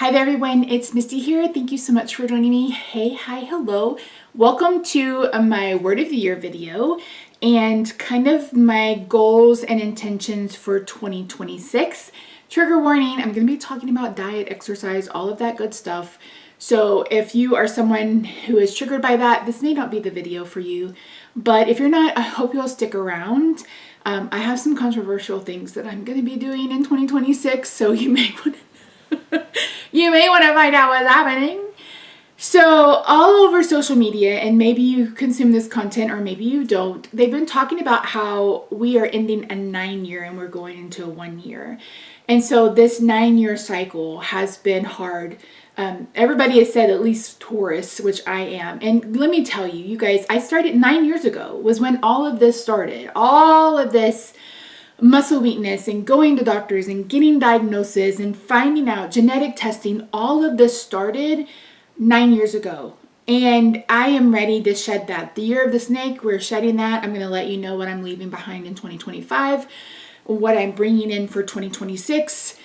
Hi there everyone, it's Misty here. Thank you so much for joining me. Hey, hi, hello. Welcome to my Word of the Year video and kind of my goals and intentions for 2026. Trigger warning, I'm going to be talking about diet, exercise, all of that good stuff. So if you are someone who is triggered by that, this may not be the video for you. But if you're not, I hope you'll stick around. I have some controversial things that I'm going to be doing in 2026, so you may want to find out what's happening. So all over social media, and maybe you consume this content or maybe you don't, they've been talking about how we are ending a 9-year and we're going into a 1 year. And so this 9-year cycle has been hard. Everybody has said, at least Taurus, which I am. And let me tell you, you guys, I started 9 years ago was when all of this started. All of this muscle weakness and going to doctors and getting diagnoses and finding out genetic testing, all of this started 9 years ago. And I am ready to shed that. The year of the snake, we're shedding that. I'm going to let you know what I'm leaving behind in 2025, what I'm bringing in for 2026.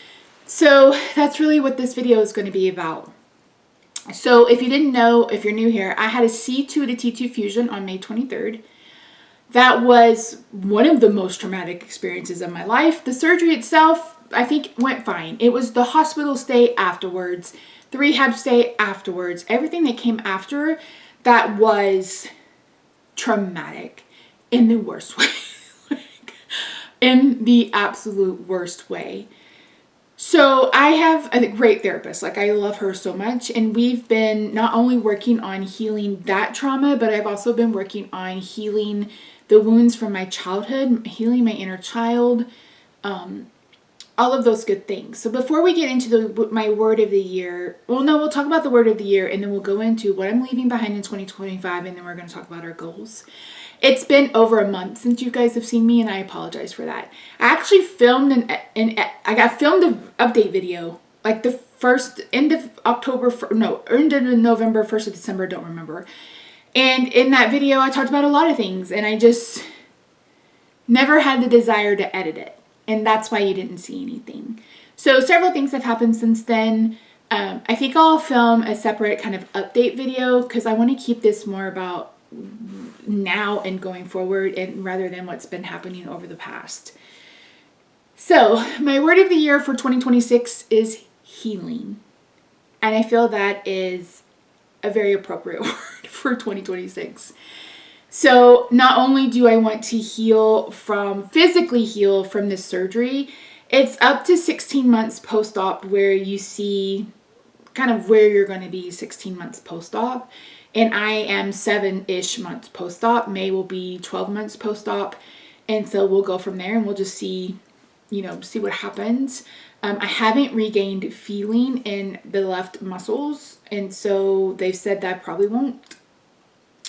So that's really what this video is going to be about. So if you didn't know, if you're new here, I had a C2 to T2 fusion on May 23rd. That was one of the most traumatic experiences of my life. The surgery itself, I think, went fine. It was the hospital stay afterwards, the rehab stay afterwards, everything that came after that was traumatic in the worst way. In the absolute worst way. So I have a great therapist. Like, I love her so much. And we've been not only working on healing that trauma, but I've also been working on healing the wounds from my childhood, healing my inner child, all of those good things. So before we get into my word of the year, we'll talk about the word of the year, and then we'll go into what I'm leaving behind in 2025, and then we're going to talk about our goals. It's been over a month since you guys have seen me, and I apologize for that. I actually filmed an update video, like the end of November, 1st of December, don't remember. And in that video, I talked about a lot of things, and I just never had the desire to edit it. And that's why you didn't see anything. So several things have happened since then. I think I'll film a separate kind of update video because I want to keep this more about now and going forward, and rather than what's been happening over the past. So my word of the year for 2026 is healing. And I feel that is a very appropriate word for 2026. So not only do I want to physically heal from this surgery, it's up to 16 months post-op where you see kind of where you're going to be 16 months post-op. And I am 7-ish months post-op. May will be 12 months post-op. And so we'll go from there and we'll just see what happens. I haven't regained feeling in the left muscles. And so they've said that I probably won't.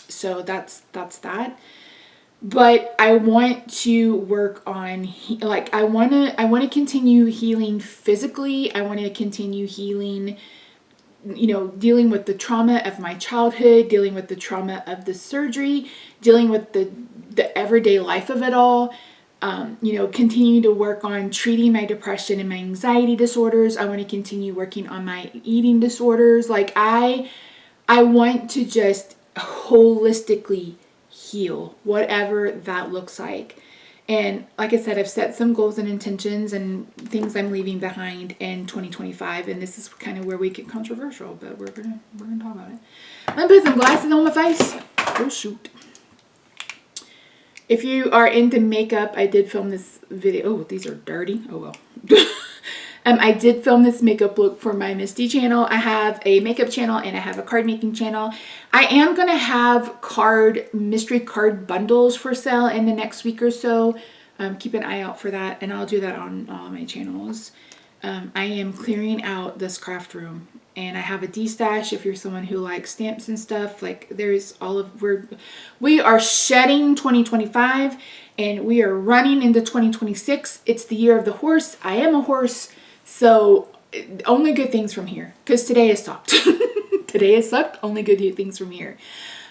So that's that. But I want to work on, I want to continue healing physically. I want to continue healing, dealing with the trauma of my childhood, dealing with the trauma of the surgery, dealing with the everyday life of it all. Continue to work on treating my depression and my anxiety disorders. I want to continue working on my eating disorders. I want to just holistically heal, whatever that looks like. And like I said, I've set some goals and intentions and things I'm leaving behind in 2025. And this is kind of where we get controversial, but we're gonna talk about it. I'm gonna put some glasses on my face. Oh shoot. If you are into makeup, I did film this video. Oh, these are dirty. Oh well. I did film this makeup look for my Misty channel. I have a makeup channel and I have a card making channel. I am going to have mystery card bundles for sale in the next week or so. Keep an eye out for that, and I'll do that on all of my channels. I am clearing out this craft room, and I have a D-stash if you're someone who likes stamps and stuff. We are shedding 2025 and we are running into 2026. It's the year of the horse. I am a horse. So only good things from here, because today has sucked. Today has sucked. Only good things from here.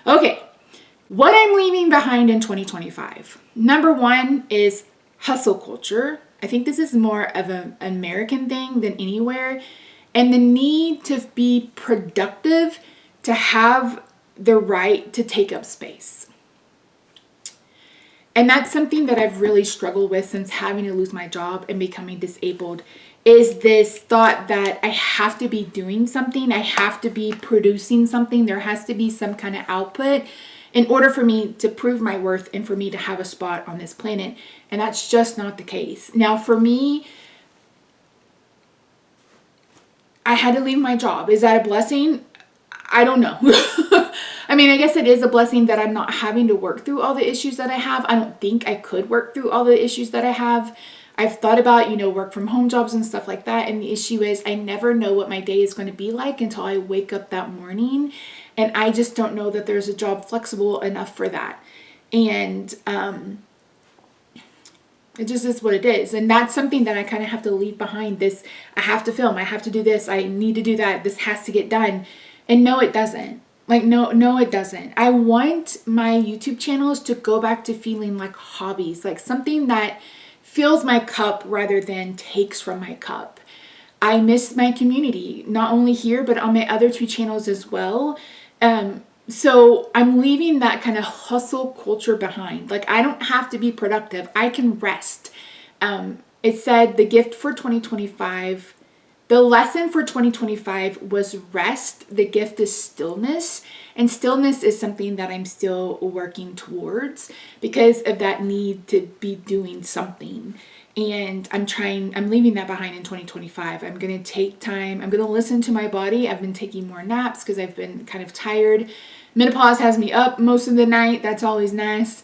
Okay, what I'm leaving behind in 2025. Number one is hustle culture. I think this is more of an American thing than anywhere. and the need to be productive, to have the right to take up space. And that's something that I've really struggled with since having to lose my job and becoming disabled, is this thought that I have to be doing something, I have to be producing something, there has to be some kind of output in order for me to prove my worth and for me to have a spot on this planet. And that's just not the case. Now, for me, I had to leave my job. Is that a blessing? I don't know. I mean, I guess it is a blessing that I'm not having to work through all the issues that I have. I don't think I could work through all the issues that I have. I've thought about, work from home jobs and stuff like that. And the issue is I never know what my day is going to be like until I wake up that morning. And I just don't know that there's a job flexible enough for that. And it just is what it is. And that's something that I kind of have to leave behind. This, I have to film, I have to do this, I need to do that, this has to get done. And no, it doesn't. Like, no, it doesn't. I want my YouTube channels to go back to feeling like hobbies, like something that fills my cup rather than takes from my cup. I miss my community, not only here, but on my other 2 channels as well. So I'm leaving that kind of hustle culture behind. Like, I don't have to be productive. I can rest. It said the gift for 2025, the lesson for 2025 was rest. The gift is stillness. And stillness is something that I'm still working towards because of that need to be doing something. And I'm leaving that behind in 2025. I'm going to take time. I'm going to listen to my body. I've been taking more naps because I've been kind of tired. Menopause has me up most of the night. That's always nice.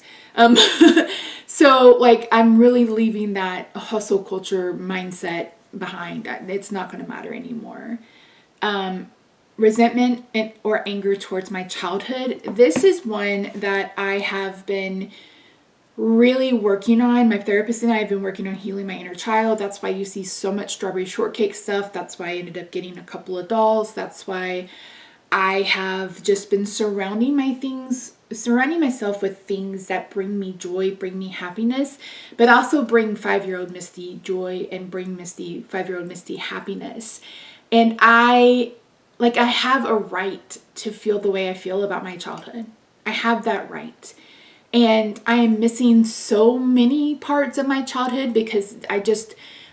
So like, I'm really leaving that hustle culture mindset behind. It's not going to matter anymore. Resentment or anger towards my childhood. This is one that I have been really working on. My therapist and I have been working on healing my inner child. That's why you see so much strawberry shortcake stuff. That's why I ended up getting a couple of dolls. That's why I have just been surrounding myself with things that bring me joy, bring me happiness, but also bring 5-year-old Misty joy and bring 5-year-old Misty happiness. And I have a right to feel the way I feel about my childhood. I have that right. And I am missing so many parts of my childhood because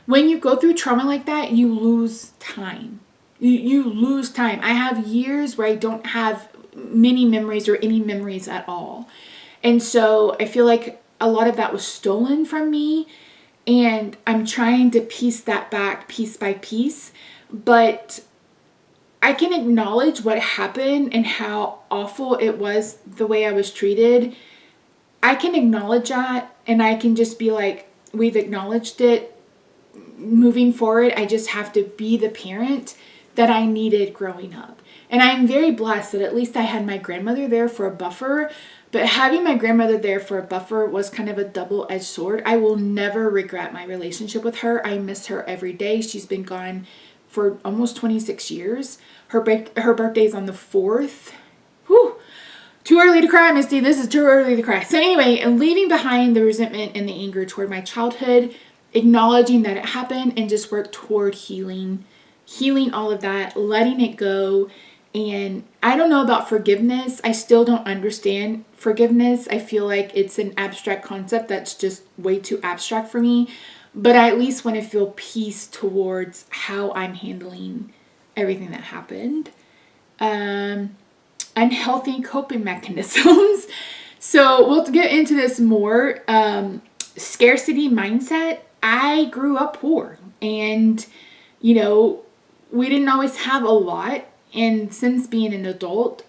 when you go through trauma like that, you lose time. You lose time. I have years where I don't have many memories or any memories at all. And so I feel like a lot of that was stolen from me. And I'm trying to piece that back piece by piece. But I can acknowledge what happened and how awful it was, the way I was treated. I can acknowledge that, and I can just be like, we've acknowledged it. Moving forward, I just have to be the parent that I needed growing up. And I'm very blessed that at least I had my grandmother there for a buffer. But having my grandmother there for a buffer was kind of a double-edged sword. I will never regret my relationship with her. I miss her every day. She's been gone for almost 26 years. Her birthday's on the 4th. Whew. Too early to cry, Misty. This is too early to cry. So anyway, leaving behind the resentment and the anger toward my childhood, acknowledging that it happened, and just work toward healing all of that, letting it go. And I don't know about forgiveness. I still don't understand forgiveness. I feel like it's an abstract concept that's just way too abstract for me. But I at least want to feel peace towards how I'm handling everything that happened. Unhealthy coping mechanisms. So we'll get into this more. Scarcity mindset. I grew up poor, and we didn't always have a lot. And since being an adult,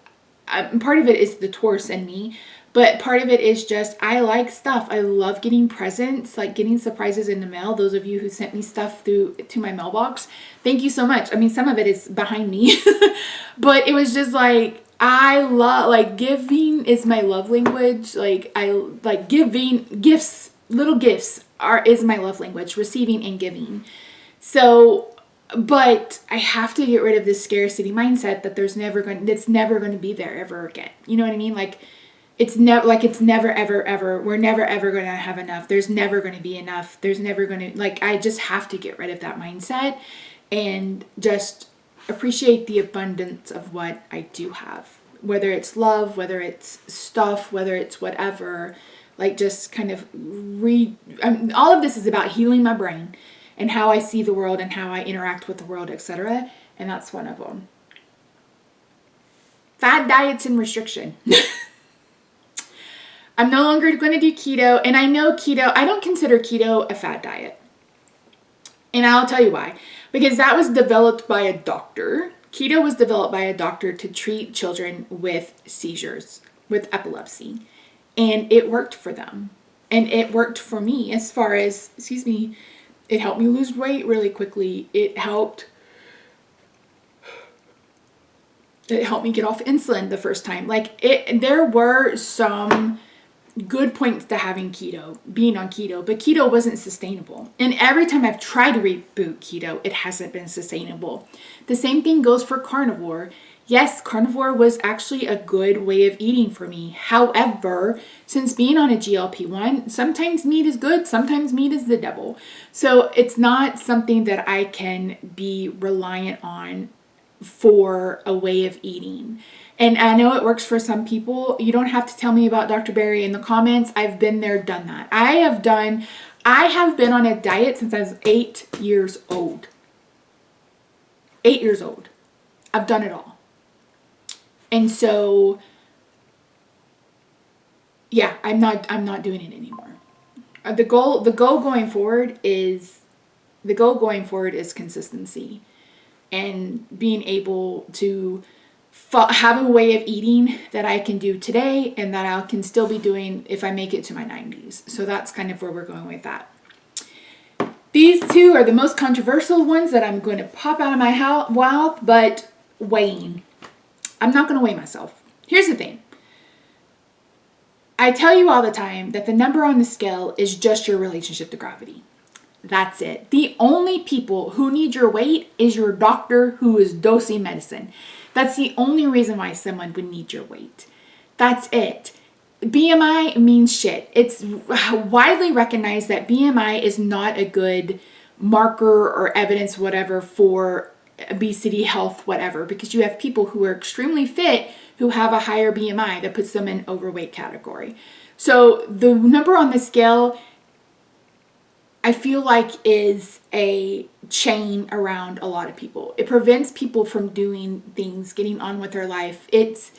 part of it is the Taurus in me, but part of it is just I like stuff. I love getting presents, like getting surprises in the mail. Those of you who sent me stuff to my mailbox, thank you so much. I mean, some of it is behind me, but it was just like, I love, like, giving is my love language. Like, I like giving gifts, little gifts is my love language, receiving and giving. So, but I have to get rid of this scarcity mindset that it's never going to be there ever again. You know what I mean? It's never, ever, ever, we're never, ever going to have enough. There's never going to be enough. There's never going to, I just have to get rid of that mindset and just appreciate the abundance of what I do have, whether it's love, whether it's stuff, whether it's whatever. Like, just kind of all of this is about healing my brain and how I see the world and how I interact with the world, etc. And that's one of them. Fad diets and restriction. I'm no longer going to do keto. And I know keto, I don't consider keto a fad diet. And I'll tell you why. Because that was developed by a doctor. Keto was developed by a doctor to treat children with seizures, with epilepsy. And it worked for them. And it worked for me as far as, it helped me lose weight really quickly. It helped me get off insulin the first time. There were some good points to being on keto, but keto wasn't sustainable. And every time I've tried to reboot keto, it hasn't been sustainable. The same thing goes for carnivore. Yes, carnivore was actually a good way of eating for me. However, since being on a GLP-1, sometimes meat is good, sometimes meat is the devil. So it's not something that I can be reliant on for a way of eating. And I know it works for some people. You don't have to tell me about Dr. Berry in the comments. I've been there, done that. I have been on a diet since I was 8 years old. 8 years old. I've done it all. And so, yeah, I'm not doing it anymore. The goal going forward is consistency and being able to have a way of eating that I can do today and that I can still be doing if I make it to my 90s. So that's kind of where we're going with that. These two are the most controversial ones that I'm going to pop out of my mouth, but weighing. I'm not going to weigh myself. Here's the thing. I tell you all the time that the number on the scale is just your relationship to gravity. That's it. The only people who need your weight is your doctor who is dosing medicine. That's the only reason why someone would need your weight. That's it. BMI means shit. It's widely recognized that BMI is not a good marker or evidence, whatever, for obesity, health, whatever, because you have people who are extremely fit who have a higher BMI that puts them in overweight category. So the number on the scale, I feel like, is a chain around a lot of people. It prevents people from doing things, getting on with their life. It's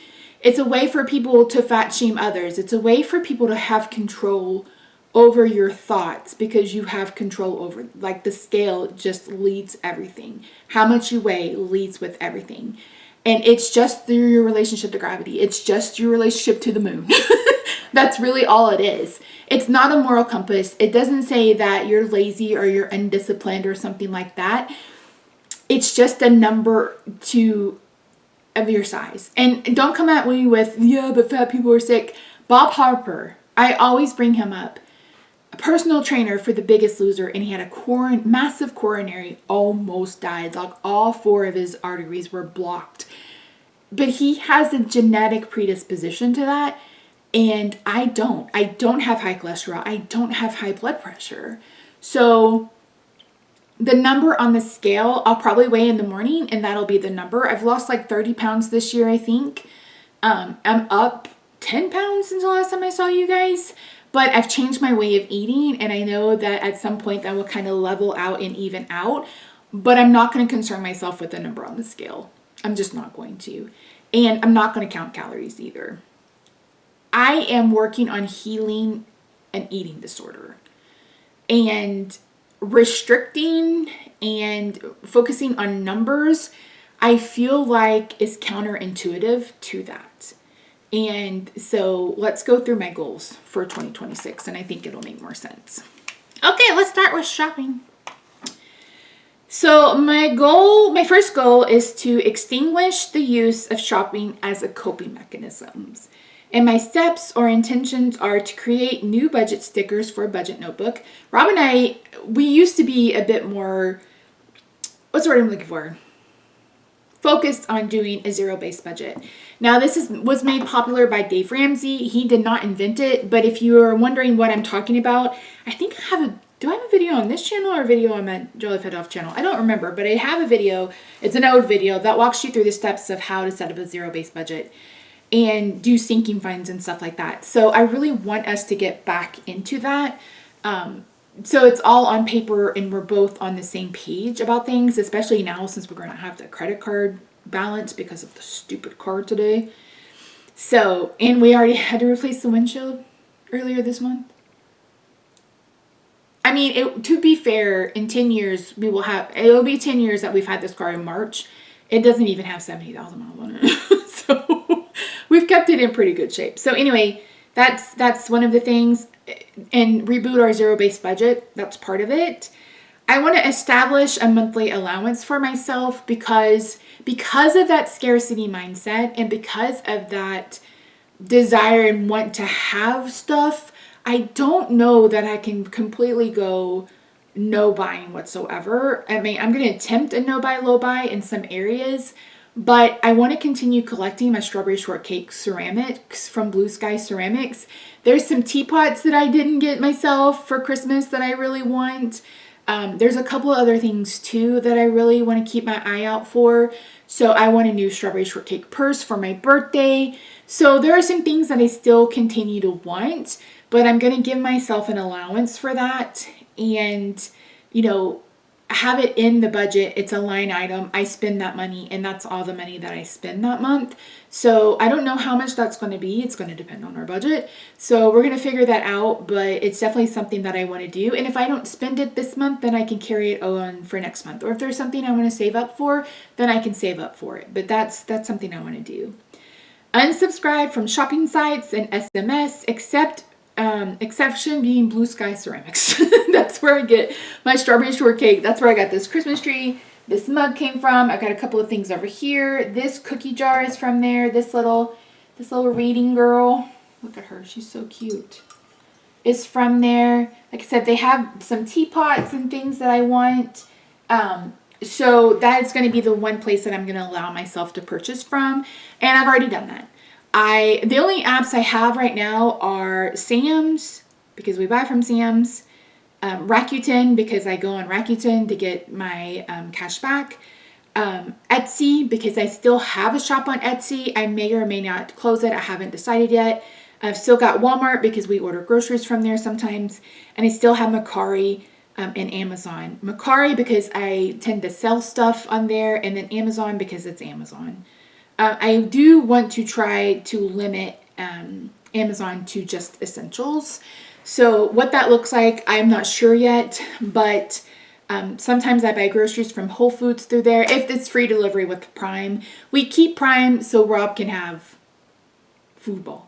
a way for people to fat shame others. It's a way for people to have control over your thoughts because you have control over, like, the scale just leads everything. How much you weigh leads with everything. And it's just through your relationship to gravity. It's just your relationship to the moon. That's really all it is. It's not a moral compass. It doesn't say that you're lazy or you're undisciplined or something like that. It's just a number of your size. And don't come at me with, yeah, but fat people are sick. Bob Harper, I always bring him up. A personal trainer for The Biggest Loser, and he had a massive coronary, almost died. Like, all 4 of his arteries were blocked. But he has a genetic predisposition to that, and I don't. I don't have high cholesterol. I don't have high blood pressure. So the number on the scale, I'll probably weigh in the morning, and that'll be the number. I've lost like 30 pounds this year, I think. I'm up 10 pounds since the last time I saw you guys. But I've changed my way of eating, and I know that at some point that will kind of level out and even out. But I'm not going to concern myself with the number on the scale. I'm just not going to. And I'm not going to count calories either. I am working on healing an eating disorder. And restricting and focusing on numbers, I feel like, is counterintuitive to that. And so let's go through my goals for 2026, and I think it'll make more sense. Okay, let's start with shopping. So my first goal is to extinguish the use of shopping as a coping mechanism. And my steps or intentions are to create new budget stickers for a budget notebook. Rob and I, we used to be a bit more, what's the word I'm looking for? Focused on doing a zero-based budget. Now, this was made popular by Dave Ramsey. He did not invent it, but if you are wondering what I'm talking about, I think I have do I have a video on this channel or a video on my Jolly Fed Off channel? I don't remember, but I have a video. It's an old video that walks you through the steps of how to set up a zero-based budget and do sinking funds and stuff like that. So I really want us to get back into that. So it's all on paper and we're both on the same page about things, especially now since we're going to have the credit card balance because of the stupid card today. So, and we already had to replace the windshield earlier this month. I mean, to be fair, in 10 years, it'll be 10 years that we've had this car in March. It doesn't even have 70,000 miles on it. So we've kept it in pretty good shape. So anyway, that's one of the things. And reboot our zero-based budget. That's part of it. I want to establish a monthly allowance for myself because of that scarcity mindset and because of that desire and want to have stuff. I don't know that I can completely go no buying whatsoever. I mean, I'm going to attempt a no buy, low buy in some areas, but I want to continue collecting my strawberry shortcake ceramics from Blue Sky Ceramics. There's some teapots that I didn't get myself for Christmas that I really want. There's a couple of other things too that I really want to keep my eye out for. So I want a new strawberry shortcake purse for my birthday. So there are some things that I still continue to want, but I'm going to give myself an allowance for that and, you know, have it in the budget. It's a line item. I spend that money and that's all the money that I spend that month. So I don't know how much that's going to be. It's going to depend on our budget. So we're going to figure that out, but it's definitely something that I want to do. And if I don't spend it this month, then I can carry it on for next month. Or if there's something I want to save up for, then I can save up for it. But that's something I want to do. Unsubscribe from shopping sites and SMS, exception being Blue Sky Ceramics. That's where I get my strawberry shortcake. That's where I got this Christmas tree. This mug came from. I got a couple of things over here. This cookie jar is from there. This little reading girl. Look at her. She's so cute. Is from there. Like I said, they have some teapots and things that I want. So that's going to be the one place that I'm going to allow myself to purchase from. And I've already done that. The only apps I have right now are Sam's, because we buy from Sam's, Rakuten, because I go on Rakuten to get my cash back, Etsy, because I still have a shop on Etsy. I may or may not close it. I haven't decided yet. I've still got Walmart because we order groceries from there sometimes. And I still have Mercari and Amazon. Mercari because I tend to sell stuff on there, and then Amazon because it's Amazon. I do want to try to limit Amazon to just essentials. So what that looks like, I'm not sure yet, but sometimes I buy groceries from Whole Foods through there. If it's free delivery with Prime, we keep Prime so Rob can have food ball.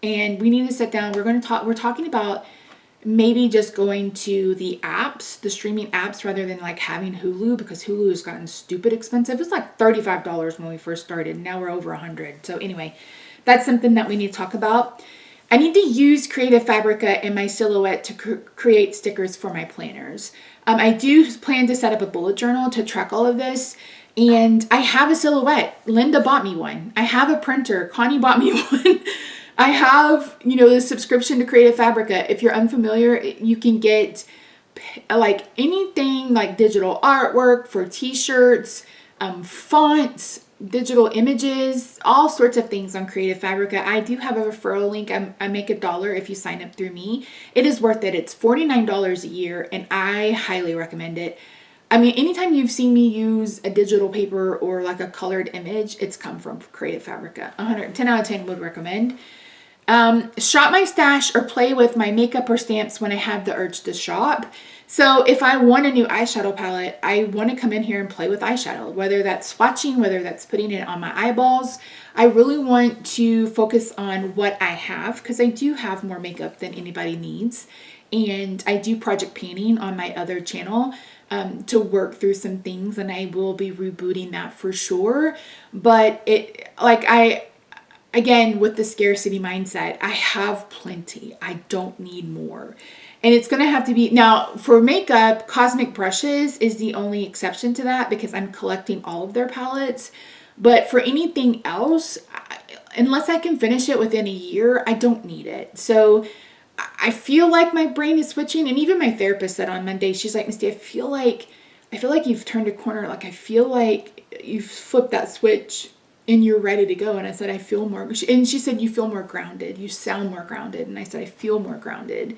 And we need to sit down. We're talking about maybe just going to the apps, the streaming apps, rather than like having Hulu, because Hulu has gotten stupid expensive. It was like $35 when we first started. Now we're over $100. So anyway, that's something that we need to talk about. I need to use Creative Fabrica in my Silhouette to create stickers for my planners. I do plan to set up a bullet journal to track all of this. And I have a Silhouette. Linda bought me one. I have a printer. Connie bought me one. I have, the subscription to Creative Fabrica. If you're unfamiliar, you can get like anything like digital artwork for t-shirts, fonts, digital images, all sorts of things on Creative Fabrica. I do have a referral link. I make $1 if you sign up through me. It is worth it. It's $49 a year, and I highly recommend it. I mean, anytime you've seen me use a digital paper or like a colored image, it's come from Creative Fabrica. 10 out of 10 would recommend. Shop my stash or play with my makeup or stamps when I have the urge to shop. So if I want a new eyeshadow palette, I want to come in here and play with eyeshadow, whether that's swatching, whether that's putting it on my eyeballs. I really want to focus on what I have, because I do have more makeup than anybody needs. And I do project painting on my other channel to work through some things, and I will be rebooting that for sure. But again, with the scarcity mindset, I have plenty. I don't need more. And it's going to have to be, now for makeup, Cosmic Brushes is the only exception to that because I'm collecting all of their palettes. But for anything else, unless I can finish it within a year, I don't need it. So I feel like my brain is switching. And even my therapist said on Monday, she's like, Misty, I feel like you've turned a corner. Like, I feel like you've flipped that switch and you're ready to go. And I said, I feel more, and she said, you feel more grounded. You sound more grounded. And I said, I feel more grounded.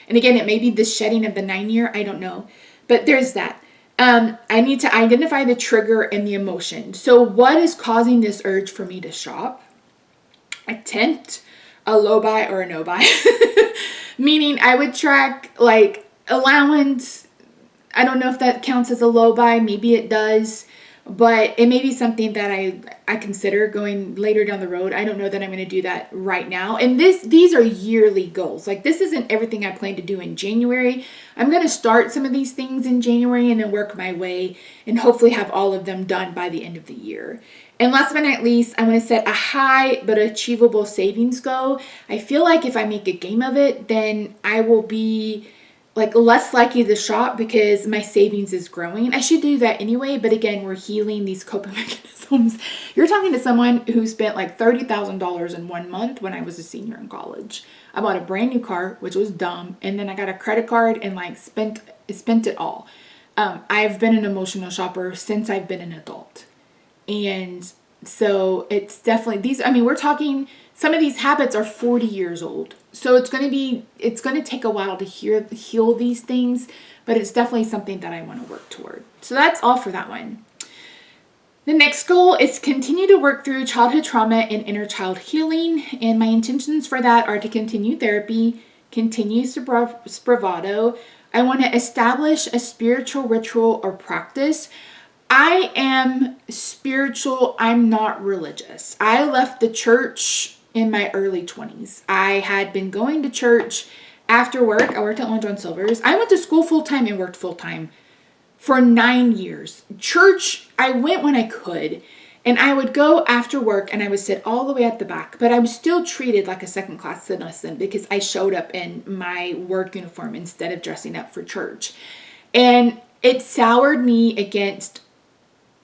And again, it may be the shedding of the 9-year. I don't know. But there's that. I need to identify the trigger and the emotion. So what is causing this urge for me to shop? Attempt a low buy or a no buy. Meaning I would track like allowance. I don't know if that counts as a low buy. Maybe it does. But it may be something that I consider going later down the road. I don't know that I'm going to do that right now. And these are yearly goals. Like, this isn't everything I plan to do in January. I'm going to start some of these things in January and then work my way and hopefully have all of them done by the end of the year. And last but not least, I'm going to set a high but achievable savings goal. I feel like if I make a game of it, then I will be like less likely to shop because my savings is growing. I should do that anyway, but again, we're healing these coping mechanisms. You're talking to someone who spent like $30,000 in 1 month when I was a senior in college. I bought a brand new car, which was dumb, and then I got a credit card and like spent it all. I've been an emotional shopper since I've been an adult. And so it's definitely we're talking, some of these habits are 40 years old. So it's going to take a while to heal these things, but it's definitely something that I want to work toward. So that's all for that one. The next goal is continue to work through childhood trauma and inner child healing. And my intentions for that are to continue therapy, continue Spravato. I want to establish a spiritual ritual or practice. I am spiritual. I'm not religious. I left the church in my early 20s. I had been going to church after work. I worked at Long John Silver's. I went to school full-time and worked full-time for 9 years. Church, I went when I could. And I would go after work and I would sit all the way at the back. But I was still treated like a second-class citizen because I showed up in my work uniform instead of dressing up for church. And it soured me against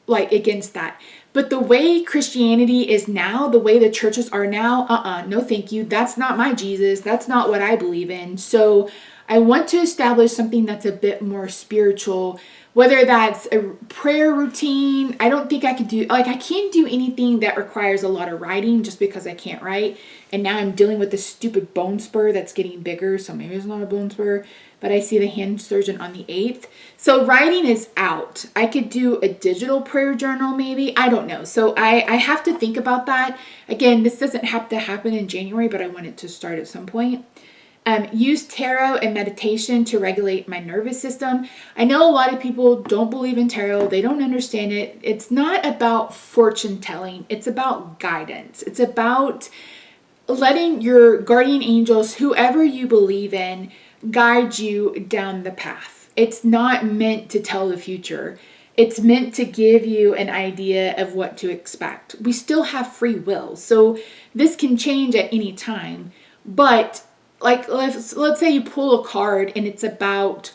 that. But the way Christianity is now, the way the churches are now, no thank you. That's not my Jesus. That's not what I believe in. So I want to establish something that's a bit more spiritual, whether that's a prayer routine. I don't think I could do, I can't do anything that requires a lot of writing just because I can't write. And now I'm dealing with this stupid bone spur that's getting bigger. So maybe it's not a bone spur, but I see the hand surgeon on the 8th. So writing is out. I could do a digital prayer journal maybe. I don't know. So I have to think about that. Again, this doesn't have to happen in January, but I want it to start at some point. Use tarot and meditation to regulate my nervous system. I know a lot of people don't believe in tarot. They don't understand it. It's not about fortune telling. It's about guidance. It's about letting your guardian angels, whoever you believe in, guide you down the path. It's not meant to tell the future. It's meant to give you an idea of what to expect. We still have free will. So this can change at any time. But like, let's say you pull a card and it's about,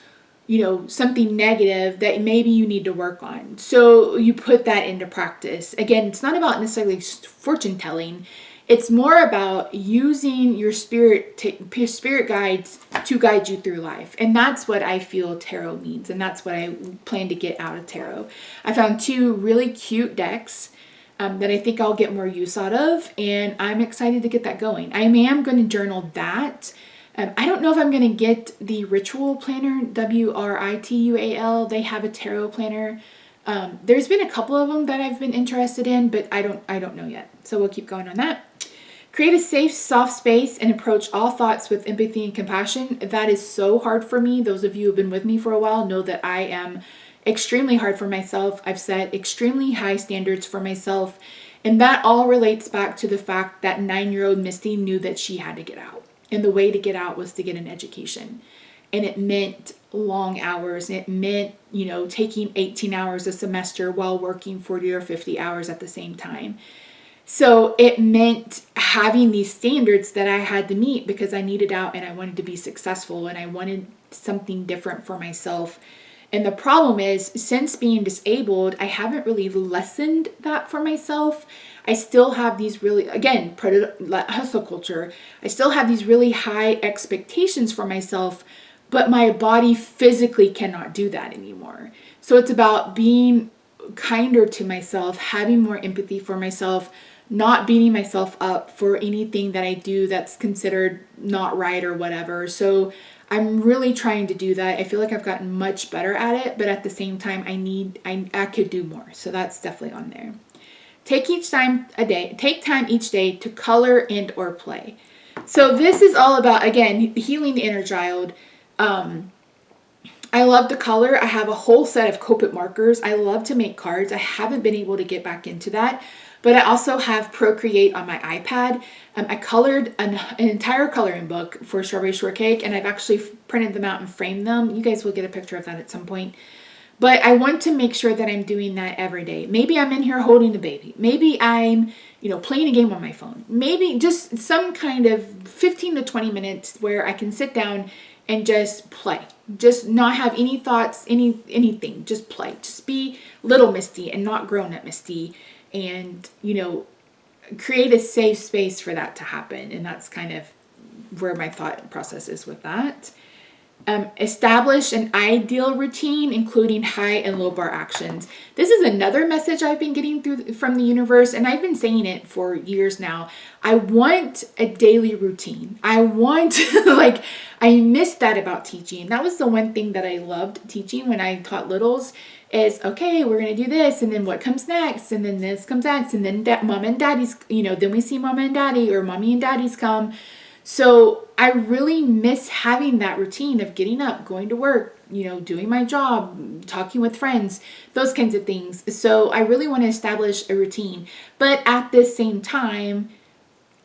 something negative that maybe you need to work on. So you put that into practice. Again, it's not about necessarily fortune telling. It's more about using your spirit guides to guide you through life. And that's what I feel tarot means. And that's what I plan to get out of tarot. I found 2 really cute decks that I think I'll get more use out of. And I'm excited to get that going. I am going to journal that. I don't know if I'm going to get the ritual planner, WRITUAL. They have a tarot planner. There's been a couple of them that I've been interested in, but I don't know yet. So we'll keep going on that. Create a safe, soft space and approach all thoughts with empathy and compassion. That is so hard for me. Those of you who have been with me for a while know that I am extremely hard for myself. I've set extremely high standards for myself. And that all relates back to the fact that 9-year-old Misty knew that she had to get out. And the way to get out was to get an education. And it meant long hours. It meant, taking 18 hours a semester while working 40 or 50 hours at the same time. So it meant having these standards that I had to meet because I needed out and I wanted to be successful and I wanted something different for myself. And the problem is, since being disabled, I haven't really lessened that for myself. I still have these really, again, hustle culture. I still have these really high expectations for myself, but my body physically cannot do that anymore. So it's about being kinder to myself, having more empathy for myself, not beating myself up for anything that I do that's considered not right or whatever. So I'm really trying to do that. I feel like I've gotten much better at it, but at the same time, I could do more. So that's definitely on there. Take time each day to color and or play. So this is all about, again, healing the inner child. I love to color. I have a whole set of Copic markers. I love to make cards. I haven't been able to get back into that, but I also have Procreate on my iPad. I colored an entire coloring book for Strawberry Shortcake, and I've actually printed them out and framed them. You guys will get a picture of that at some point. But I want to make sure that I'm doing that every day. Maybe I'm in here holding the baby. Maybe I'm, playing a game on my phone. Maybe just some kind of 15 to 20 minutes where I can sit down and just play. Just not have any thoughts, anything. Just play. Just be little Misty and not grown up Misty. And, create a safe space for that to happen. And that's kind of where my thought process is with that. Establish an ideal routine, including high and low bar actions. This is another message I've been getting from the universe, and I've been saying it for years now. I want a daily routine. I want, I missed that about teaching. That was the one thing that I loved teaching when I taught littles is, okay, we're going to do this, and then what comes next, and then this comes next, and then mom and daddy's, then we see mom and daddy, or mommy and daddy's come. So I really miss having that routine of getting up, going to work, doing my job, talking with friends, those kinds of things. So I really want to establish a routine. But at the same time,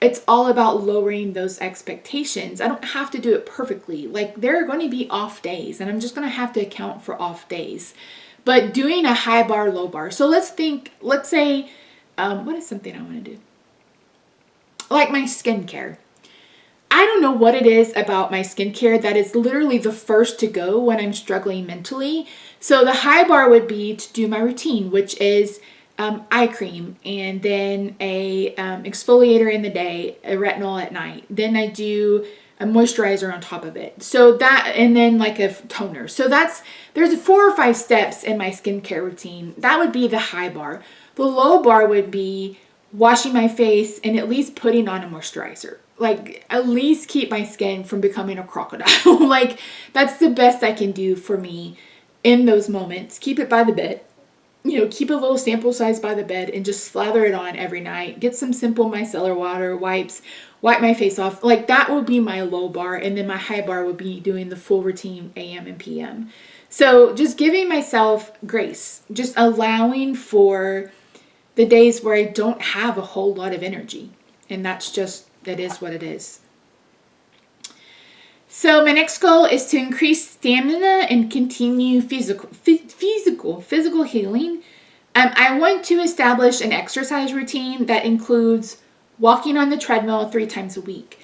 it's all about lowering those expectations. I don't have to do it perfectly. There are going to be off days, and I'm just going to have to account for off days. But doing a high bar, low bar. So let's say, what is something I want to do? Like my skincare. I don't know what it is about my skincare that is literally the first to go when I'm struggling mentally. So the high bar would be to do my routine, which is eye cream and then a exfoliator in the day, a retinol at night. Then I do a moisturizer on top of it. So that, and then like a toner. So there's 4 or 5 steps in my skincare routine. That would be the high bar. The low bar would be washing my face and at least putting on a moisturizer. At least keep my skin from becoming a crocodile. That's the best I can do for me in those moments. Keep it by the bed. Keep a little sample size by the bed and just slather it on every night. Get some simple micellar water, wipes, wipe my face off. That would be my low bar. And then my high bar would be doing the full routine AM and PM. So just giving myself grace, just allowing for the days where I don't have a whole lot of energy. And that is what it is. So my next goal is to increase stamina and continue physical healing. I want to establish an exercise routine that includes walking on the treadmill 3 times a week.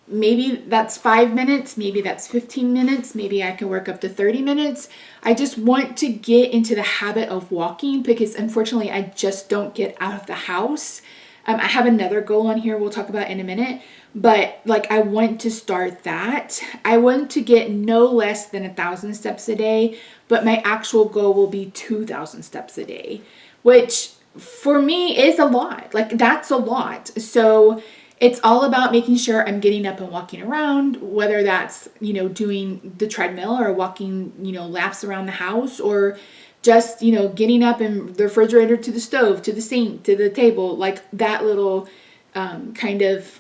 Maybe that's 5 minutes, maybe that's 15 minutes, maybe I can work up to 30 minutes. I just want to get into the habit of walking because unfortunately I just don't get out of the house. I have another goal on here we'll talk about in a minute, but I want to start that. I want to get no less than 1,000 steps a day, but my actual goal will be 2,000 steps a day, which for me is a lot. That's a lot. So it's all about making sure I'm getting up and walking around, whether that's, doing the treadmill or walking, laps around the house, or just, getting up and the refrigerator to the stove, to the sink, to the table, that little kind of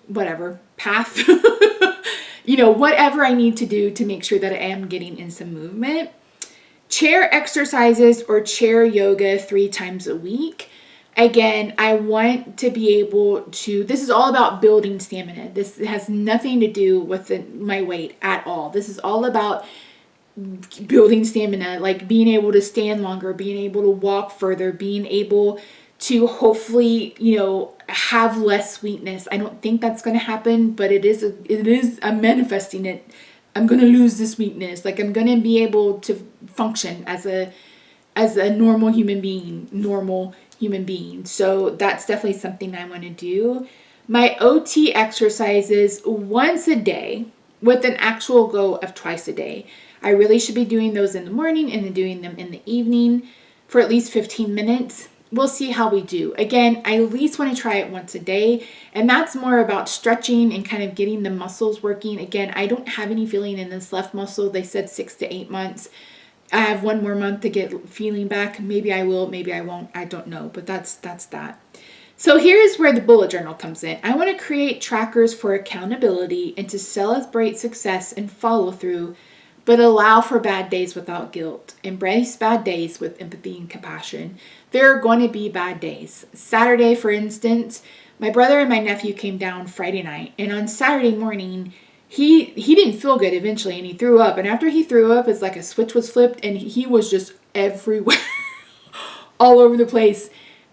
whatever path, whatever I need to do to make sure that I am getting in some movement. Chair exercises or chair yoga 3 times a week. Again, I want to be able to, this is all about building stamina. This has nothing to do with my weight at all. This is all about building stamina, being able to stand longer, being able to walk further, being able to hopefully, have less weakness. I don't think that's going to happen, but it is a manifesting it I'm going to lose this weakness. Like, I'm going to be able to function as a normal human being. So that's definitely something I want to do. My OT exercises once a day with an actual goal of twice a day. I really should be doing those in the morning and then doing them in the evening for at least 15 minutes. We'll see how we do. Again, I at least want to try it once a day, and that's more about stretching and kind of getting the muscles working. Again, I don't have any feeling in this left muscle. They said 6 to 8 months. I have 1 more month to get feeling back. Maybe I will, maybe I won't. I don't know, but that's that. So here's where the bullet journal comes in. I want to create trackers for accountability and to celebrate success and follow through, but allow for bad days without guilt. Embrace bad days with empathy and compassion. There are going to be bad days. Saturday, for instance, my brother and my nephew came down Friday night, and on Saturday morning, he didn't feel good eventually, and he threw up. And after he threw up, it's like a switch was flipped, and he was just everywhere, all over the place.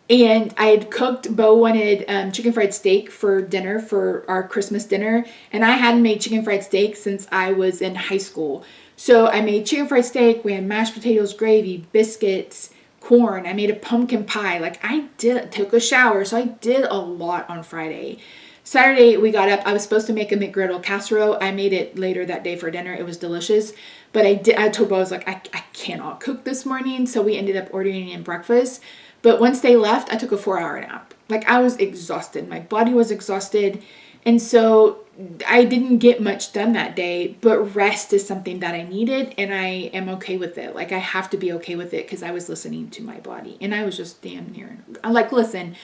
And I had cooked, Bo wanted chicken fried steak for dinner, for our Christmas dinner, and I hadn't made chicken fried steak since I was in high school. So I made chicken fried steak. We had mashed potatoes, gravy, biscuits, corn. I made a pumpkin pie. Like, took a shower. So I did a lot on Friday. Saturday, we got up. I was supposed to make a McGriddle casserole. I made it later that day for dinner. It was delicious. But I told Bo, I was like, I cannot cook this morning. So we ended up ordering in breakfast. But once they left, I took a 4-hour nap. Like, I was exhausted. My body was exhausted. And so I didn't get much done that day, but rest is something that I needed, and I am okay with it. Like, I have to be okay with it because I was listening to my body, and I was just damn near. Like, listen,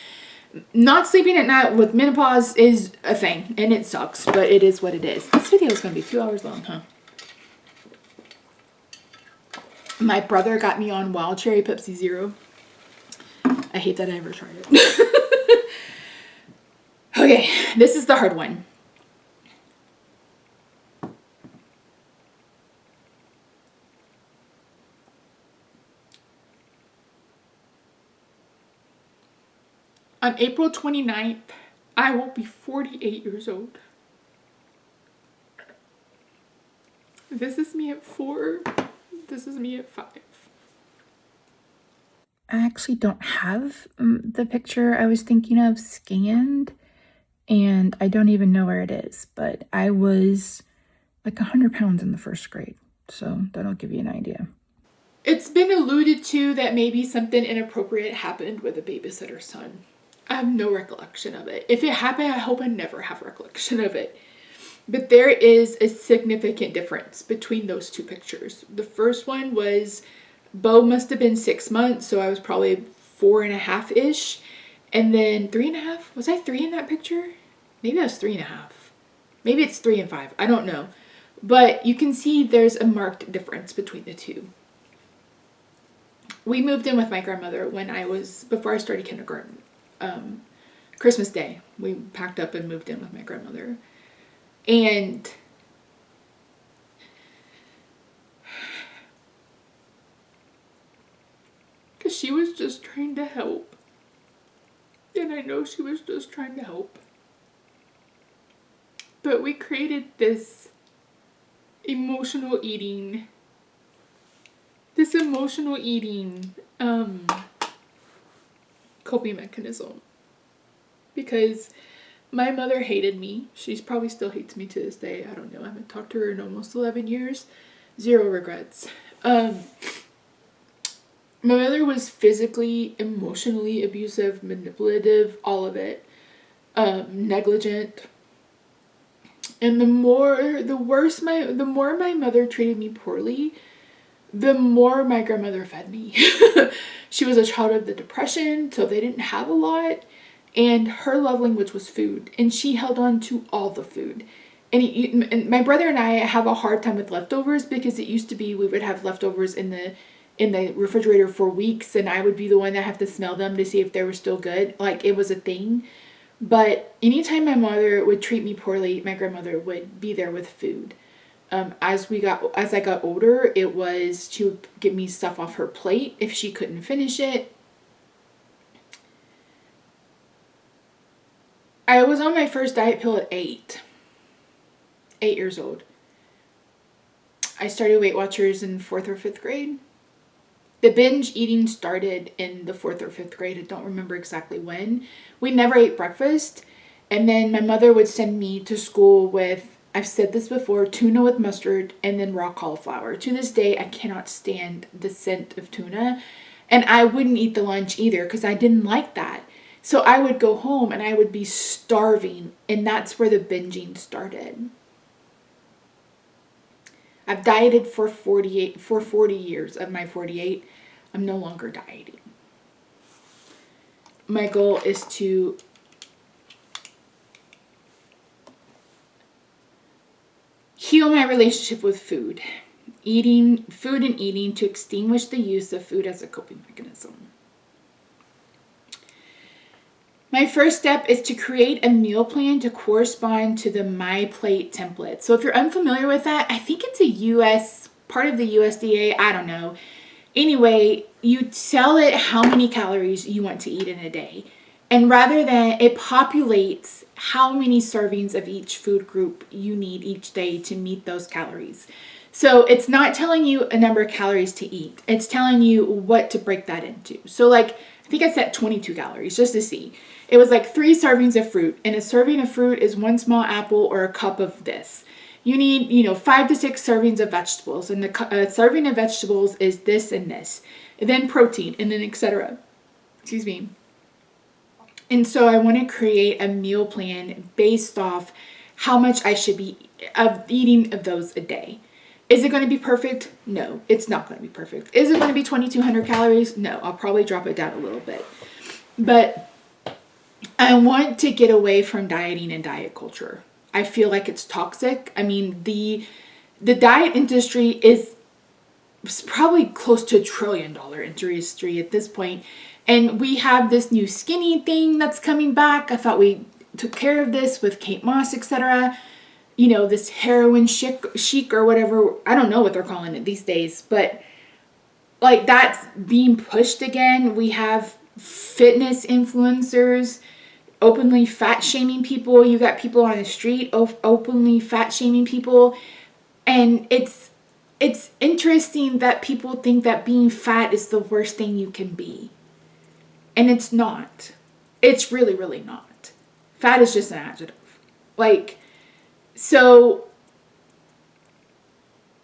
not sleeping at night with menopause is a thing, and it sucks, but it is what it is. This video is going to be 2 hours long, huh? My brother got me on Wild Cherry Pepsi Zero. I hate that I ever tried it. Okay, this is the hard one. On April 29th, I will be 48 years old. This is me at 4. This is me at 5. I actually don't have the picture I was thinking of scanned, and I don't even know where it is, but I was like 100 pounds in the first grade, so that'll give you an idea. It's been alluded to that maybe something inappropriate happened with a babysitter's son. I have no recollection of it. If it happened, I hope I never have recollection of it. But there is a significant difference between those two pictures. The first one was, Bo must have been 6 months, so I was probably 4.5-ish. And then 3.5, was I 3 in that picture? Maybe I was 3.5. Maybe it's 3 and 5, I don't know. But you can see there's a marked difference between the two. We moved in with my grandmother before I started kindergarten. Christmas Day, we packed up and moved in with my grandmother. And because she was just trying to help. And I know she was just trying to help. But we created this emotional eating coping mechanism. Because my mother hated me. She probably still hates me to this day. I don't know. I haven't talked to her in almost 11 years. 0 regrets. My mother was physically, emotionally abusive, manipulative, all of it. Negligent. And the more my mother treated me poorly, the more my grandmother fed me. She was a child of the Depression, so they didn't have a lot. And her love language was food. And she held on to all the food. And my brother and I have a hard time with leftovers, because it used to be we would have leftovers in the refrigerator for weeks, and I would be the one that have to smell them to see if they were still good. Like, it was a thing. But anytime my mother would treat me poorly, my grandmother would be there with food. As I got older, she would give me stuff off her plate if she couldn't finish it. I was on my first diet pill at 8 years old. I started Weight Watchers in 4th or 5th grade. The binge eating started in the 4th or 5th grade. I don't remember exactly when. We never ate breakfast. And then my mother would send me to school with, I've said this before, tuna with mustard and then raw cauliflower. To this day, I cannot stand the scent of tuna. And I wouldn't eat the lunch either because I didn't like that. So I would go home and I would be starving. And that's where the binging started. I've dieted for 40 years of my 48. I'm no longer dieting. My goal is to heal my relationship with food. Food and eating to extinguish the use of food as a coping mechanism. My first step is to create a meal plan to correspond to the My Plate template. So if you're unfamiliar with that, I think it's part of the USDA, I don't know. Anyway, you tell it how many calories you want to eat in a day. And rather than, it populates how many servings of each food group you need each day to meet those calories. So it's not telling you a number of calories to eat. It's telling you what to break that into. So like, I think I set 22 calories just to see. It was like 3 servings of fruit, and a serving of fruit is 1 small apple or a cup of this. You need, 5 to 6 servings of vegetables, and the serving of vegetables is this and this, and then protein, and then etc. Excuse me. And so I want to create a meal plan based off how much I should be eating of those a day. Is it going to be perfect? No, it's not going to be perfect. Is it going to be 2,200 calories? No, I'll probably drop it down a little bit. But I want to get away from dieting and diet culture. I feel like it's toxic. I mean, the diet industry is probably close to $1 trillion industry at this point. And we have this new skinny thing that's coming back. I thought we took care of this with Kate Moss, etc. This heroin chic or whatever. I don't know what they're calling it these days. But like that's being pushed again. We have fitness influencers openly fat shaming people. You got people on the street openly fat shaming people. And it's interesting that people think that being fat is the worst thing you can be. And it's not. It's really, really not. Fat is just an adjective. So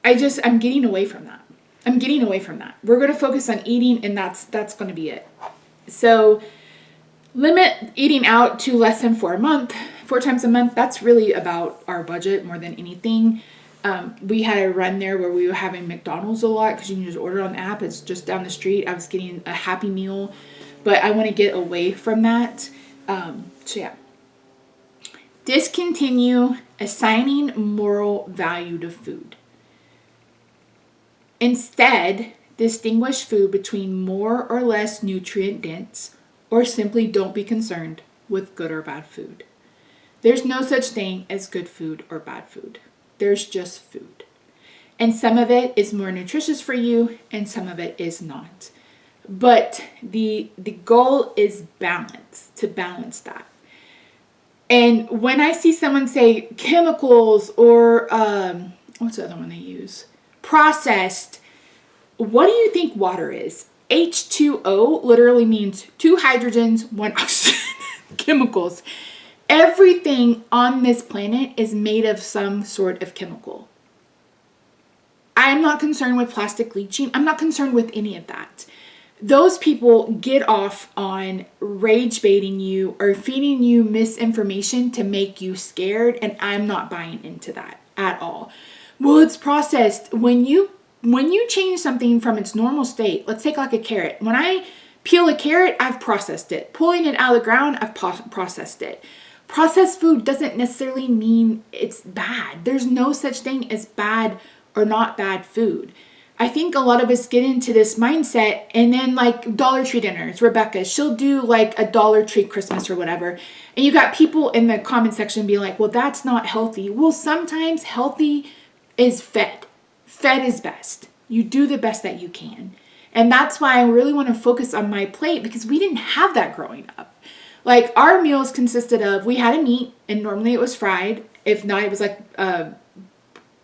I'm getting away from that. We're going to focus on eating, and that's going to be it. So limit eating out to less than 4 times a month. That's really about our budget more than anything. We had a run there where we were having McDonald's a lot because you can just order on the app. It's just down the street. I was getting a Happy Meal, but I want to get away from that. So yeah. Discontinue assigning moral value to food. Instead, distinguish food between more or less nutrient dense, or simply don't be concerned with good or bad food. There's no such thing as good food or bad food. There's just food. And some of it is more nutritious for you and some of it is not. But the goal is balance, to balance that. And when I see someone say chemicals or what's the other one they use? Processed. What do you think water is? H2O literally means 2 hydrogens, 1 oxygen. Chemicals. Everything on this planet is made of some sort of chemical. I am not concerned with plastic leaching. I'm not concerned with any of that. Those people get off on rage baiting you or feeding you misinformation to make you scared, and I'm not buying into that at all. Well, it's processed. When you change something from its normal state, let's take like a carrot. When I peel a carrot, I've processed it. Pulling it out of the ground, I've processed it. Processed food doesn't necessarily mean it's bad. There's no such thing as bad or not bad food. I think a lot of us get into this mindset, and then like Dollar Tree dinners, Rebecca, she'll do like a Dollar Tree Christmas or whatever. And you got people in the comment section being like, well, that's not healthy. Well, sometimes healthy is fed. Fed is best. You do the best that you can. And that's why I really want to focus on My Plate, because we didn't have that growing up. Like our meals consisted of, we had a meat and normally it was fried. If not, it was like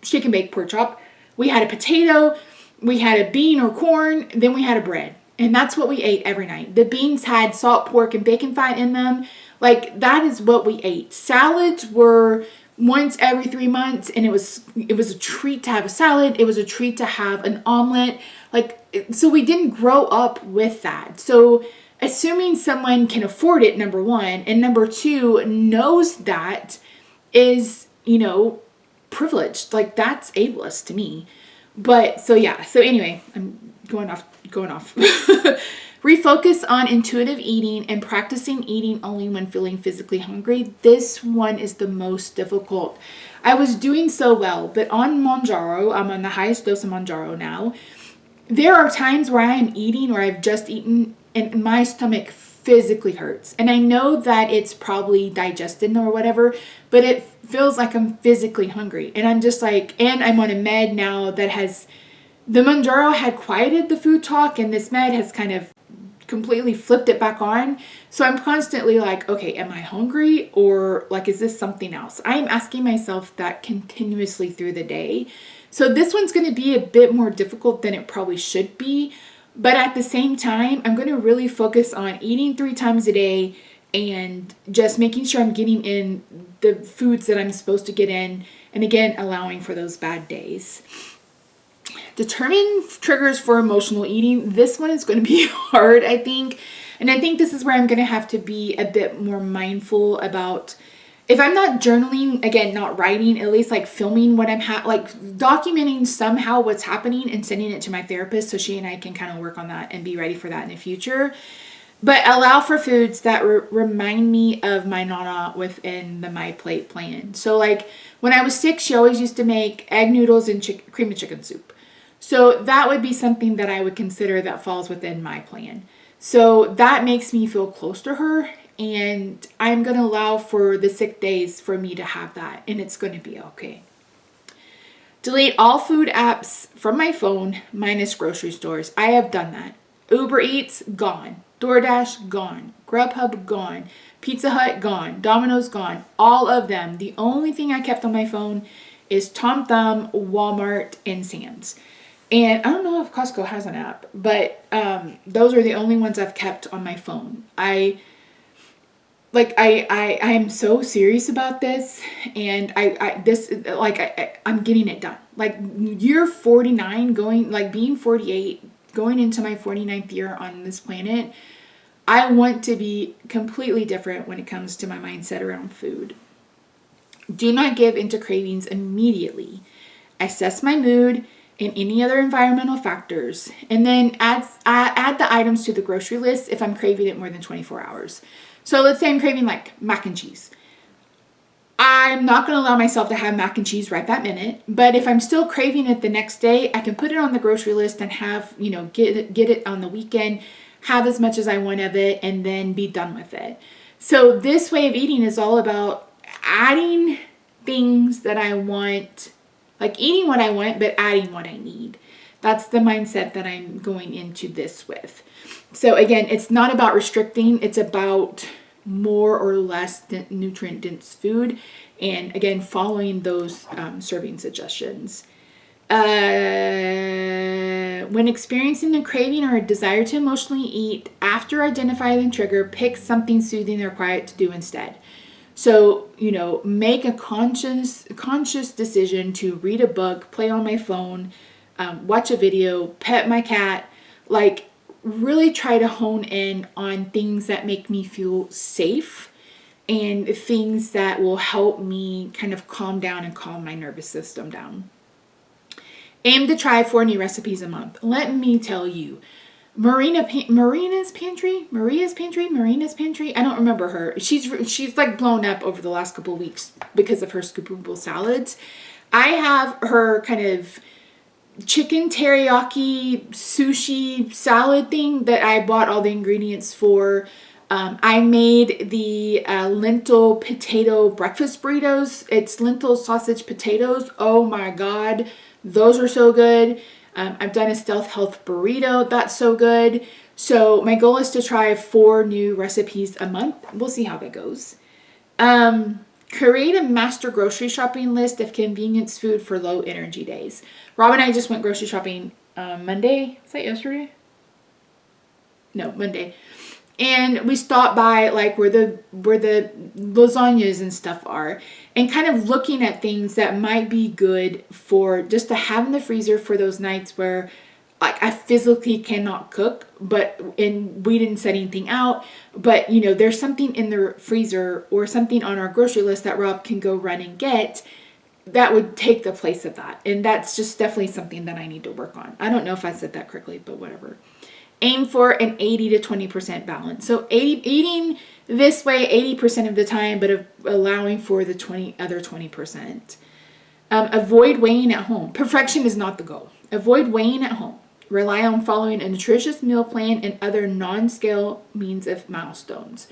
shake and bake pork chop. We had a potato, we had a bean or corn, then we had a bread. And that's what we ate every night. The beans had salt, pork, and bacon fat in them. Like, that is what we ate. Salads were once every 3 months, and it was a treat to have a salad. It was a treat to have an omelet. Like, so we didn't grow up with that. So assuming someone can afford it, number one, and number two, knows that is, privileged. Like, that's ableist to me. But so yeah, so anyway, I'm going off. Refocus on intuitive eating and practicing eating only when feeling physically hungry. This one is the most difficult. I was doing so well, but on Manjaro, I'm on the highest dose of Manjaro now. There are times where I am eating or I've just eaten and my stomach physically hurts. And I know that it's probably digested or whatever, but it feels like I'm physically hungry. And I'm just like, and I'm on a med now that has, the Manjaro had quieted the food talk, and this med has kind of completely flipped it back on. So I'm constantly like, okay, am I hungry, or like, is this something else? I am asking myself that continuously through the day. So this one's going to be a bit more difficult than it probably should be. But at the same time, I'm going to really focus on eating 3 times a day and just making sure I'm getting in the foods that I'm supposed to get in. And again, allowing for those bad days. Determine triggers for emotional eating. This one is going to be hard, I think. And I think this is where I'm going to have to be a bit more mindful about, if I'm not journaling, again, not writing, at least like filming what I'm like documenting somehow what's happening and sending it to my therapist so she and I can kind of work on that and be ready for that in the future. But allow for foods that remind me of my Nana within the My Plate plan. So like when I was sick, she always used to make egg noodles and cream of chicken soup. So that would be something that I would consider that falls within my plan. So that makes me feel close to her, and I'm going to allow for the sick days for me to have that, and it's going to be okay. Delete all food apps from my phone minus grocery stores. I have done that. Uber Eats, gone. DoorDash, gone. Grubhub, gone. Pizza Hut, gone. Domino's, gone. All of them. The only thing I kept on my phone is Tom Thumb, Walmart, and Sam's. And I don't know if Costco has an app, but those are the only ones I've kept on my phone. I am so serious about this, and I'm getting it done. Like, year 49, being 48, going into my 49th year on this planet, I want to be completely different when it comes to my mindset around food. Do not give into cravings immediately. Assess my mood and any other environmental factors, and then add the items to the grocery list if I'm craving it more than 24 hours. So let's say I'm craving like mac and cheese. I'm not going to allow myself to have mac and cheese right that minute, but if I'm still craving it the next day, I can put it on the grocery list and have, get it on the weekend, have as much as I want of it, and then be done with it. So this way of eating is all about adding things that I want, like eating what I want, but adding what I need. That's the mindset that I'm going into this with. So again, it's not about restricting. It's about more or less nutrient-dense food. And again, following those serving suggestions. When experiencing a craving or a desire to emotionally eat, after identifying the trigger, pick something soothing or quiet to do instead. So, make a conscious decision to read a book, play on my phone, watch a video, pet my cat, like really try to hone in on things that make me feel safe and things that will help me kind of calm down and calm my nervous system down. Aim to try 4 new recipes a month. Let me tell you, Marina's Pantry. I don't remember her. She's like blown up over the last couple of weeks because of her scoopable salads. I have her kind of chicken teriyaki sushi salad thing that I bought all the ingredients for. I made the lentil potato breakfast burritos. It's lentil sausage potatoes. Oh my God. Those are so good. I've done a stealth health burrito. That's so good. So my goal is to try 4 new recipes a month. We'll see how that goes. Create a master grocery shopping list of convenience food for low energy days. Rob and I just went grocery shopping Monday. Was that yesterday? No, Monday. And we stopped by like where the lasagnas and stuff are, and kind of looking at things that might be good for just to have in the freezer for those nights where like I physically cannot cook, and we didn't set anything out, but you know, there's something in the freezer or something on our grocery list that Rob can go run and get that would take the place of that. And that's just definitely something that I need to work on. I don't know if I said that correctly, but whatever. Aim for an 80 to 20% balance. So eating this way 80% of the time, but allowing for the other 20%. Avoid weighing at home. Perfection is not the goal. Avoid weighing at home. Rely on following a nutritious meal plan and other non-scale means of milestones.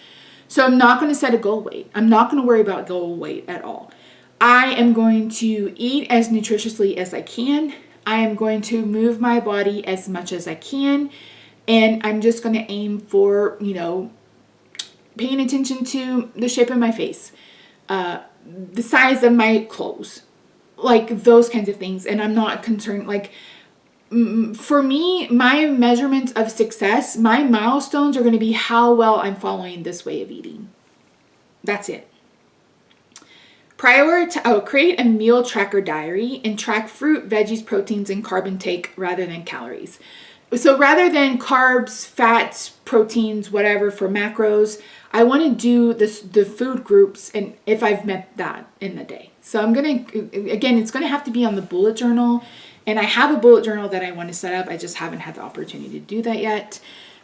So I'm not going to set a goal weight. I'm not going to worry about goal weight at all. I am going to eat as nutritiously as I can. I am going to move my body as much as I can. And I'm just going to aim for, you know, paying attention to the shape of my face, the size of my clothes, like those kinds of things. And I'm not concerned, like, for me, my measurements of success, my milestones are going to be how well I'm following this way of eating. That's it. Create a meal tracker diary and track fruit, veggies, proteins, and carb intake rather than calories. So rather than carbs, fats, proteins, whatever for macros, I want to do the food groups and if I've met that in the day. So I'm going to, again, it's going to have to be on the bullet journal. And I have a bullet journal that I want to set up. I just haven't had the opportunity to do that yet.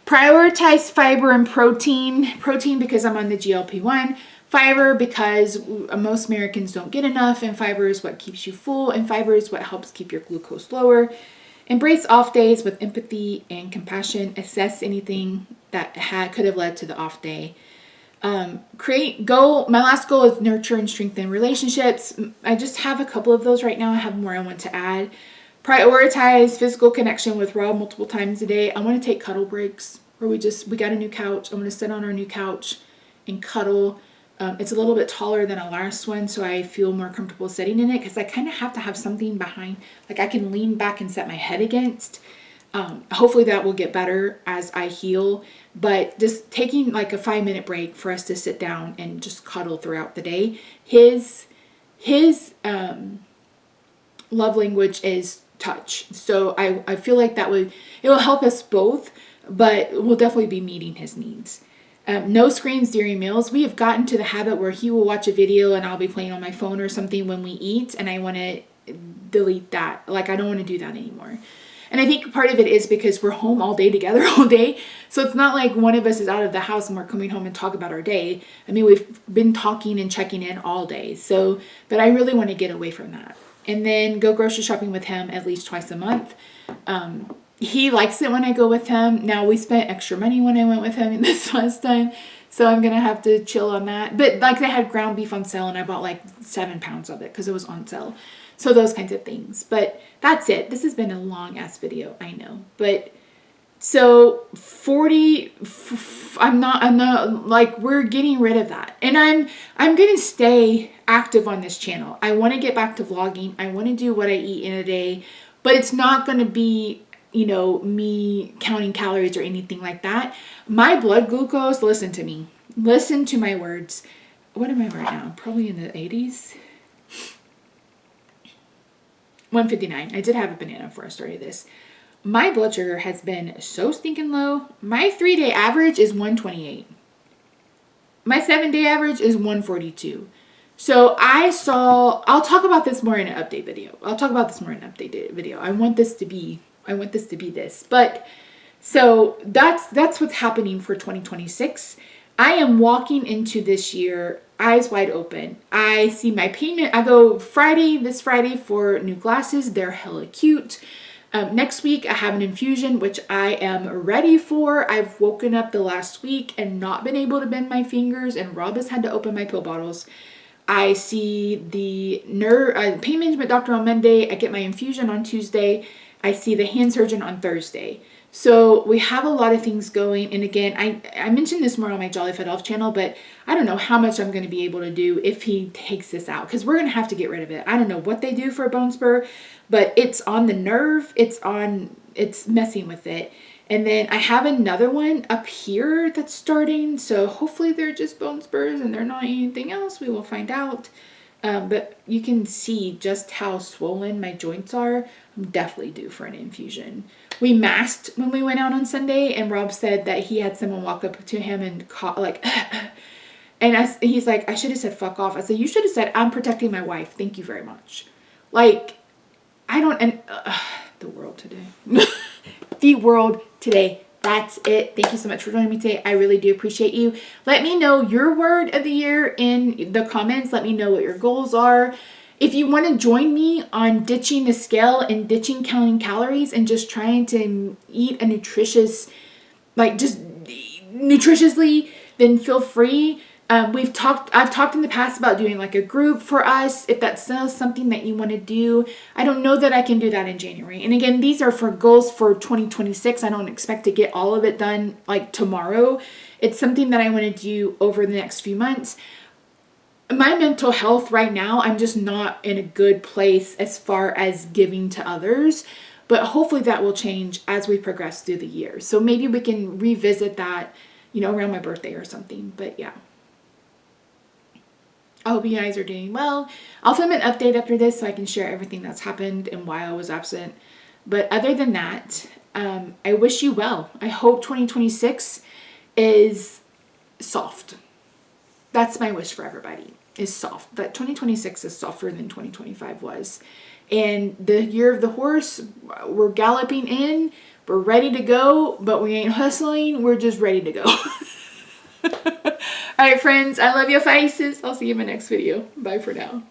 Prioritize fiber and protein. Protein because I'm on the GLP-1. Fiber because most Americans don't get enough. And fiber is what keeps you full. And fiber is what helps keep your glucose lower. Embrace off days with empathy and compassion. Assess anything that could have led to the off day. My last goal is nurture and strengthen relationships. I just have a couple of those right now. I have more I want to add. Prioritize physical connection with Rob multiple times a day. I want to take cuddle breaks where we got a new couch. I'm going to sit on our new couch and cuddle. It's a little bit taller than our last one, so I feel more comfortable sitting in it because I kind of have to have something behind, like I can lean back and set my head against. Hopefully that will get better as I heal, but just taking like a 5-minute break for us to sit down and just cuddle throughout the day. His love language is touch. So I feel like it will help us both, but we'll definitely be meeting his needs. No screens during meals. We have gotten to the habit where he will watch a video and I'll be playing on my phone or something when we eat, and I want to delete that. Like, I don't want to do that anymore. And I think part of it is because we're home all day together all day. So it's not like one of us is out of the house and we're coming home and talk about our day. I mean, we've been talking and checking in all day. So, but I really want to get away from that. And then go grocery shopping with him at least twice a month. He likes it when I go with him. Now, we spent extra money when I went with him this last time, so I'm going to have to chill on that. But like, they had ground beef on sale and I bought like 7 pounds of it because it was on sale. So those kinds of things. But that's it. This has been a long ass video, I know. But so 40, I'm not like, we're getting rid of that. And I'm going to stay active on this channel. I want to get back to vlogging. I want to do what I eat in a day, but it's not going to be, you know, me counting calories or anything like that. My blood glucose, listen to me. Listen to my words. What am I right now? Probably in the 80s. 159. I did have a banana before I started this. My blood sugar has been so stinking low. My 3-day average is 128. My 7-day average is 142. So I'll talk about this more in an update video. I want this to be this. But so that's what's happening for 2026. I am walking into this year eyes wide open. I see my payment. I go this Friday for new glasses. They're hella cute. Next week I have an infusion, which I am ready for. I've woken up the last week and not been able to bend my fingers, and Rob has had to open my pill bottles. I see the pain management doctor on Monday. I get my infusion on Tuesday. I see the hand surgeon on Thursday. So we have a lot of things going. And again, I mentioned this more on my Jolly Fed Elf channel, but I don't know how much I'm going to be able to do if he takes this out, because we're going to have to get rid of it. I don't know what they do for a bone spur, but it's on the nerve. It's messing with it. And then I have another one up here that's starting. So hopefully they're just bone spurs and they're not anything else. We will find out. But you can see just how swollen my joints are. I'm definitely due for an infusion. We masked when we went out on Sunday, and Rob said that he had someone walk up to him and call, like, and he's like, I should have said fuck off. I said, you should have said, I'm protecting my wife. Thank you very much. Like, I don't, and the world today. The world today. That's it. Thank you so much for joining me today. I really do appreciate you. Let me know your word of the year in the comments. Let me know what your goals are. If you want to join me on ditching the scale and ditching counting calories and just trying to eat a nutritious, like just nutritiously, then feel free. I've talked in the past about doing like a group for us, if that's something that you want to do. I don't know that I can do that in January. And again, these are for goals for 2026. I don't expect to get all of it done like tomorrow. It's something that I want to do over the next few months. My mental health right now, I'm just not in a good place as far as giving to others, but hopefully that will change as we progress through the year. So maybe we can revisit that, around my birthday or something. But yeah. I hope you guys are doing well. I'll film an update after this so I can share everything that's happened and why I was absent. But other than that, I wish you well. I hope 2026 is soft. That's my wish for everybody, is soft. That 2026 is softer than 2025 was. And the year of the horse, we're galloping in. We're ready to go, but we ain't hustling. We're just ready to go. All right, friends, I love your faces. I'll see you in my next video. Bye for now.